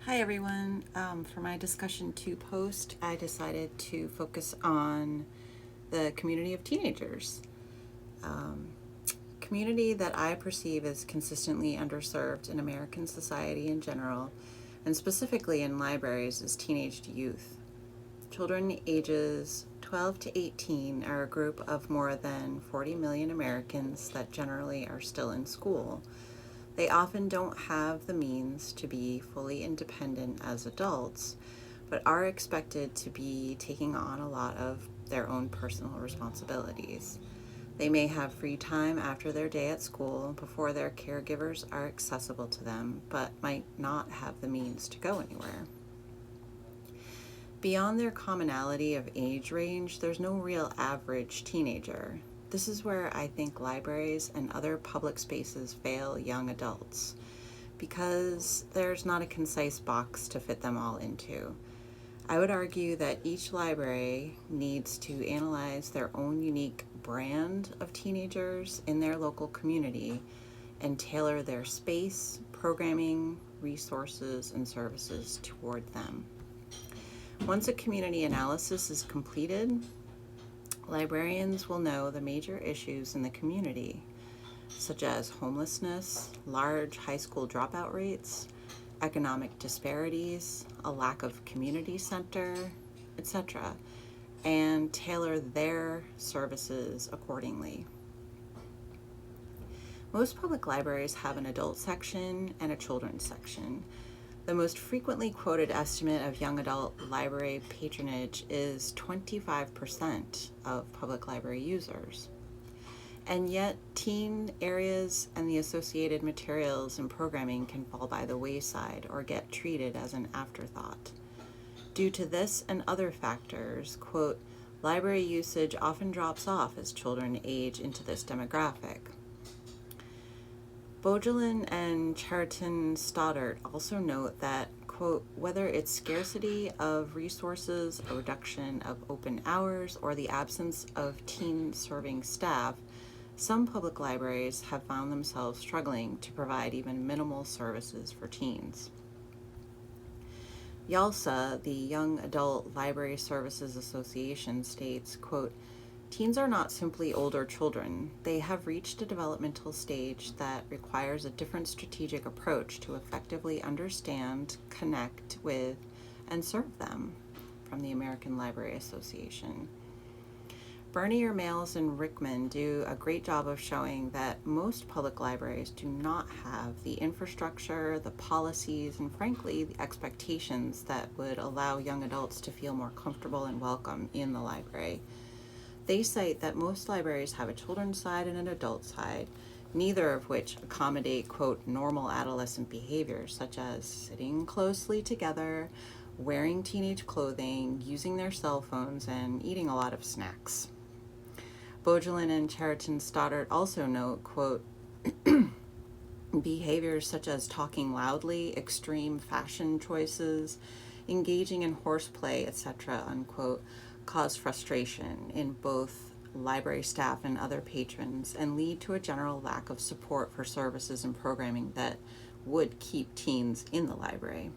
Hi everyone. For my discussion 2 post, I decided to focus on the community of teenagers. Um, Community that I perceive as consistently underserved in American society in general, and specifically in libraries, is teenage youth. Children ages 12 to 18 are a group of more than 40 million Americans that generally are still in school. They often don't have the means to be fully independent as adults, but are expected to be taking on a lot of their own personal responsibilities. They may have free time after their day at school before their caregivers are accessible to them, but might not have the means to go anywhere. Beyond their commonality of age range, there's no real average teenager. This is where I think libraries and other public spaces fail young adults, because there's not a concise box to fit them all into. I would argue that each library needs to analyze their own unique brand of teenagers in their local community and tailor their space, programming, resources, and services toward them. Once a community analysis is completed, librarians will know the major issues in the community, such as homelessness, large high school dropout rates, economic disparities, a lack of community center, etc., and tailor their services accordingly. Most public libraries have an adult section and a children's section. The most frequently quoted estimate of young adult library patronage is 25% of public library users. And yet, teen areas and the associated materials and programming can fall by the wayside or get treated as an afterthought. Due to this and other factors, quote, library usage often drops off as children age into this demographic. Bogelin and Chariton Stoddart also note that, quote, whether it's scarcity of resources, a reduction of open hours, or the absence of teen serving staff, some public libraries have found themselves struggling to provide even minimal services for teens. YALSA, the Young Adult Library Services Association, states, quote, teens are not simply older children. They have reached a developmental stage that requires a different strategic approach to effectively understand, connect with, and serve them, from the American Library Association. Bernier, Males, and Rickman do a great job of showing that most public libraries do not have the infrastructure, the policies, and frankly, the expectations that would allow young adults to feel more comfortable and welcome in the library. They cite that most libraries have a children's side and an adult side, neither of which accommodate, quote, normal adolescent behaviors such as sitting closely together, wearing teenage clothing, using their cell phones, and eating a lot of snacks. Bogelin and Chariton Stoddart also note, quote, behaviors such as talking loudly, extreme fashion choices, engaging in horseplay, etc., unquote, cause frustration in both library staff and other patrons and lead to a general lack of support for services and programming that would keep teens in the library.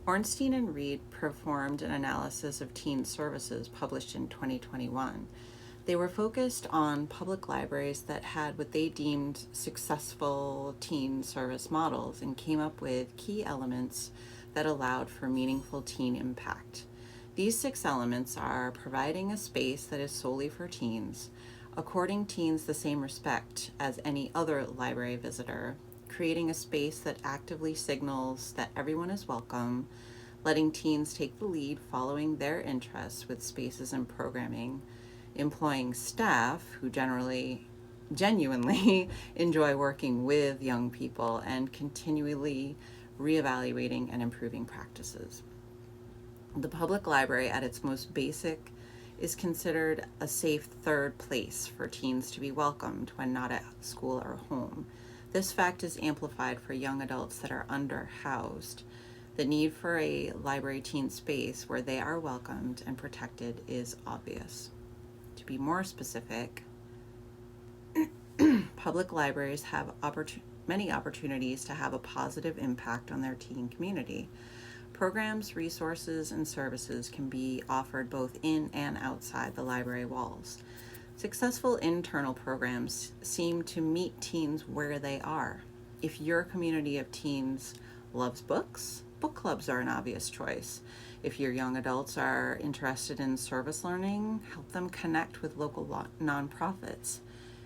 Ornstein and Reed performed an analysis of teen services published in 2021. They were focused on public libraries that had what they deemed successful teen service models and came up with key elements that allowed for meaningful teen impact. These 6 elements are providing a space that is solely for teens, according teens the same respect as any other library visitor, creating a space that actively signals that everyone is welcome, letting teens take the lead following their interests with spaces and programming, employing staff who genuinely enjoy working with young people, and continually reevaluating and improving practices. The public library, at its most basic, is considered a safe third place for teens to be welcomed when not at school or home. This fact is amplified for young adults that are underhoused. The need for a library teen space where they are welcomed and protected is obvious. To be more specific, public libraries have many opportunities to have a positive impact on their teen community. Programs, resources, and services can be offered both in and outside the library walls. Successful internal programs seem to meet teens where they are. If your community of teens loves books, book clubs are an obvious choice. If your young adults are interested in service learning, help them connect with local nonprofits.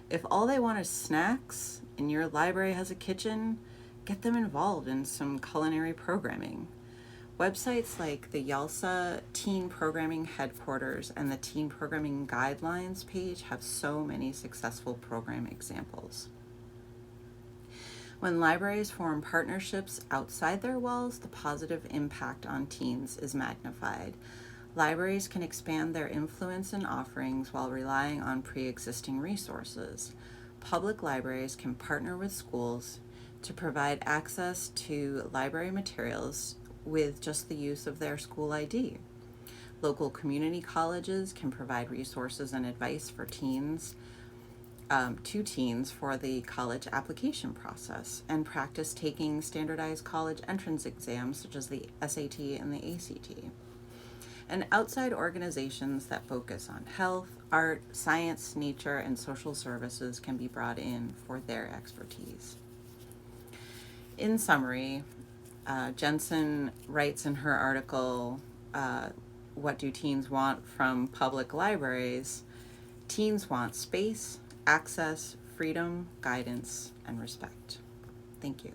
If all they want is snacks and your library has a kitchen, get them involved in some culinary programming. Websites like the YALSA Teen Programming Headquarters and the Teen Programming Guidelines page have so many successful program examples. When libraries form partnerships outside their walls, the positive impact on teens is magnified. Libraries can expand their influence and offerings while relying on pre-existing resources. Public libraries can partner with schools to provide access to library materials with just the use of their school ID. Local community colleges can provide resources and advice for teens, to teens for the college application process, and practice taking standardized college entrance exams such as the SAT and the ACT. And outside organizations that focus on health, art, science, nature, and social services can be brought in for their expertise. In summary, Jensen writes in her article, What Do Teens Want from Public Libraries? Teens want space, access, freedom, guidance, and respect. Thank you.